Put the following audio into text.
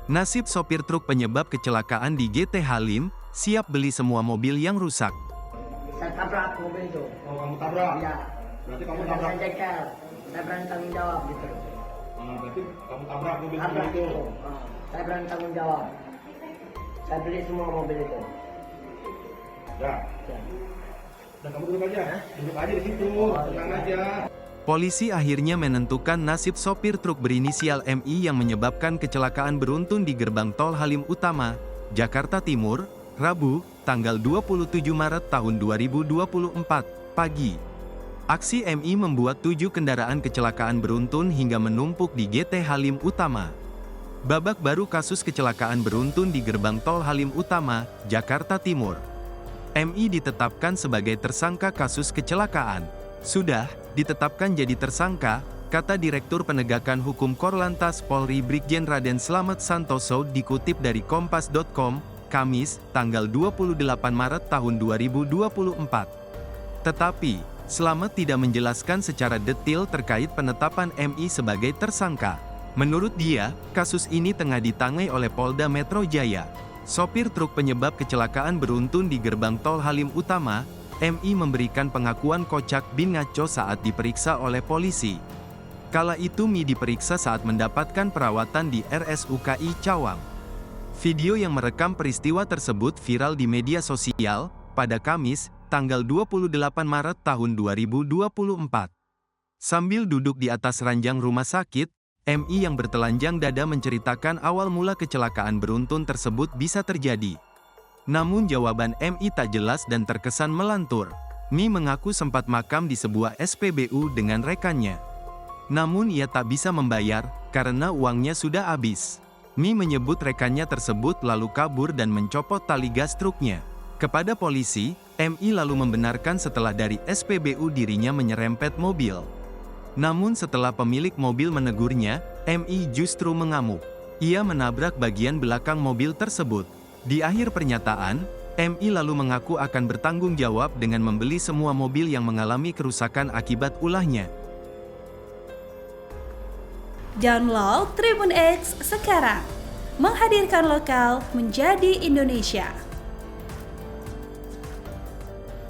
Nasib sopir truk penyebab kecelakaan di GT Halim, siap beli semua mobil yang rusak. Saya tabrak mobil itu. Oh, kamu tabrak? Iya. Berarti kamu Saya tabrak? cekel. Saya berani tanggung jawab gitu. Berarti kamu tabrak mobil Tabrak itu? itu. Saya berani tanggung jawab. Saya beli semua mobil itu. Ya. Ya. Dan kamu duduk aja. Duduk aja di situ. Tenang aja. Polisi akhirnya menentukan nasib sopir truk berinisial MI yang menyebabkan kecelakaan beruntun di gerbang tol Halim Utama, Jakarta Timur, Rabu, tanggal 27 Maret tahun 2024, pagi. Aksi MI membuat 7 kendaraan kecelakaan beruntun hingga menumpuk di GT Halim Utama. Babak baru kasus kecelakaan beruntun di gerbang tol Halim Utama, Jakarta Timur. MI ditetapkan sebagai tersangka kasus kecelakaan. Sudah ditetapkan jadi tersangka, kata Direktur Penegakan Hukum Korlantas Polri Brigjen Raden Slamet Santoso dikutip dari Kompas.com, Kamis, tanggal 28 Maret tahun 2024. Tetapi, Slamet tidak menjelaskan secara detail terkait penetapan MI sebagai tersangka. Menurut dia, kasus ini tengah ditangani oleh Polda Metro Jaya. Sopir truk penyebab kecelakaan beruntun di gerbang tol Halim Utama, MI memberikan pengakuan kocak bin ngaco saat diperiksa oleh polisi. Kala itu Mi diperiksa saat mendapatkan perawatan di RSUKI Cawang. Video yang merekam peristiwa tersebut viral di media sosial, pada Kamis, tanggal 28 Maret tahun 2024. Sambil duduk di atas ranjang rumah sakit, MI yang bertelanjang dada menceritakan awal mula kecelakaan beruntun tersebut bisa terjadi. Namun jawaban MI tak jelas dan terkesan melantur. Mi mengaku sempat makam di sebuah SPBU dengan rekannya. Namun ia tak bisa membayar, karena uangnya sudah habis. Mi menyebut rekannya tersebut lalu kabur dan mencopot tali gas truknya. Kepada polisi, MI lalu membenarkan setelah dari SPBU dirinya menyerempet mobil. Namun setelah pemilik mobil menegurnya, MI justru mengamuk. Ia menabrak bagian belakang mobil tersebut. Di akhir pernyataan, MI lalu mengaku akan bertanggung jawab dengan membeli semua mobil yang mengalami kerusakan akibat ulahnya. Download Tribun X sekarang, menghadirkan lokal menjadi Indonesia.